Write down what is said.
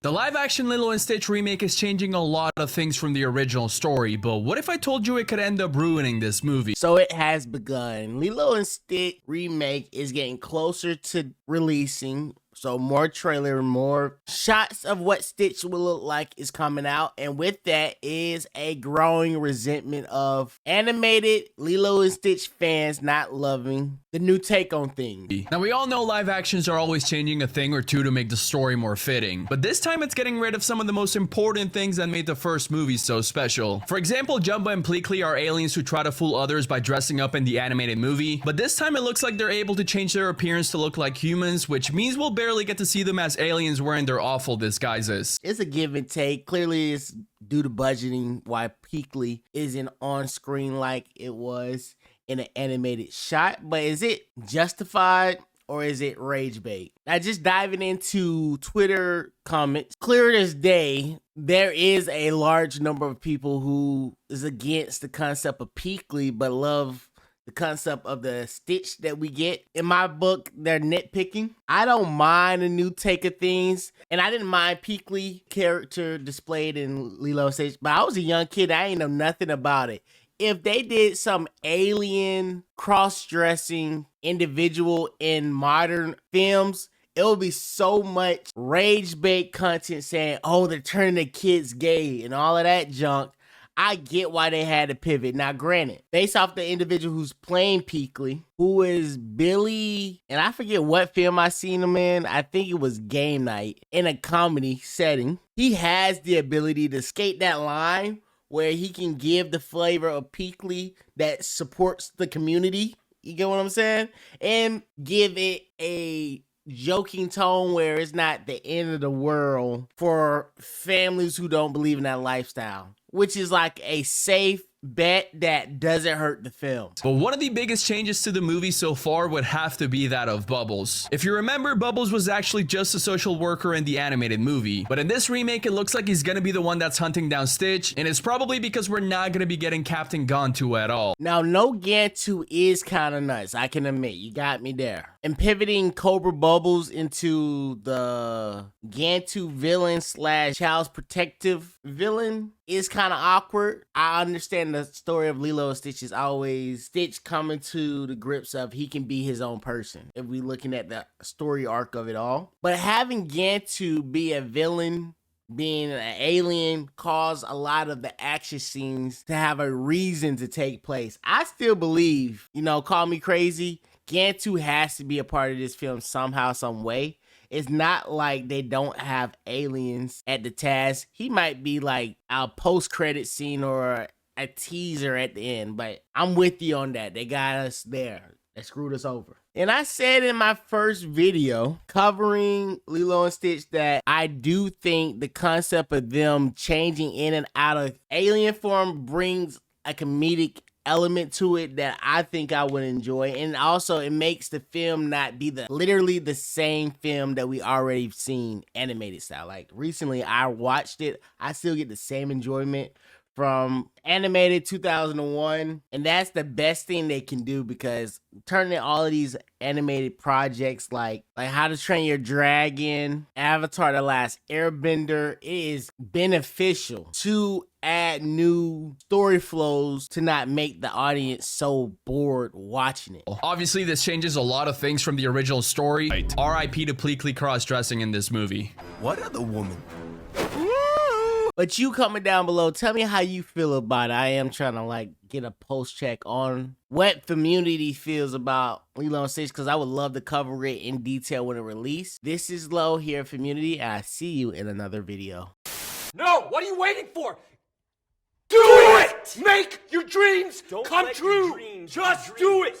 The live-action Lilo and Stitch remake is changing a lot of things from the original story, but what if I told you it could end up ruining this movie? So it has begun. Lilo and Stitch remake is getting closer to releasing. So more trailer, more shots of what Stitch will look like is coming out. And with that is a growing resentment of animated Lilo and Stitch fans not loving the new take on things. Now we all know live actions are always changing a thing or two to make the story more fitting, but this time it's getting rid of some of the most important things that made the first movie so special. For example, Jumbo and Pleakley are aliens who try to fool others by dressing up in the animated movie, but this time it looks like they're able to change their appearance to look like humans, which means we'll barely get to see them as aliens wearing their awful disguises. It's a give and take. Clearly it's due to budgeting why Pleakley isn't on screen like it was in an animated shot, but is it justified or is it rage bait? Now, just diving into Twitter comments, clear as day, there is a large number of people who is against the concept of Pleakley but love the concept of the Stitch that we get. In my book, they're nitpicking. I don't mind a new take of things, and I didn't mind Pleakley character displayed in Lilo and Stitch, but I was a young kid. I ain't know nothing about it. If they did some alien cross-dressing individual in modern films, it would be so much rage bait content saying, oh, they're turning the kids gay and all of that junk. I get why they had to pivot. Now, granted, based off the individual who's playing Pleakley, who is Billy, and I forget what film I seen him in. I think it was Game Night in a comedy setting. He has the ability to skate that line where he can give the flavor of Pleakley that supports the community. You get what I'm saying? And give it a joking tone where it's not the end of the world for families who don't believe in that lifestyle, which is like a safe bet that doesn't hurt the film. But one of the biggest changes to the movie so far would have to be that of Bubbles. If you remember, Bubbles was actually just a social worker in the animated movie, but in this remake it looks like he's gonna be the one that's hunting down Stitch, and it's probably because we're not gonna be getting Captain Gontu at all. Now, no Gantu is kind of nuts, I can admit, you got me there. And pivoting Cobra Bubbles into the Gantu villain slash child's protective villain is kind of awkward. I understand the story of Lilo and Stitch is always Stitch coming to the grips of he can be his own person, if we're looking at the story arc of it all. But having Gantu be a villain, being an alien, cause a lot of the action scenes to have a reason to take place. I still believe, call me crazy, Gantu has to be a part of this film somehow, some way. It's not like they don't have aliens at the task. He might be like a post-credit scene or a teaser at the end, but I'm with you on that. They got us there. They screwed us over. And I said in my first video covering Lilo and Stitch that I do think the concept of them changing in and out of alien form brings a comedic element to it that I think I would enjoy, and also it makes the film not be literally the same film that we already seen animated style. Like recently I watched it, I still get the same enjoyment from animated 2001, and that's the best thing they can do, because turning all of these animated projects like How to Train Your Dragon, Avatar: The Last Airbender, it is beneficial to add new story flows to not make the audience so bored watching it. Obviously, this changes a lot of things from the original story. Right. R.I.P. to Pleakley cross-dressing in this movie. What other woman? But you comment down below, tell me how you feel about it. I am trying to get a post check on what community feels about Lilo and Stitch, because I would love to cover it in detail when it released. This is Lo here, Community, and I see you in another video. No, what are you waiting for? Do it! Make your dreams come true! Just do it!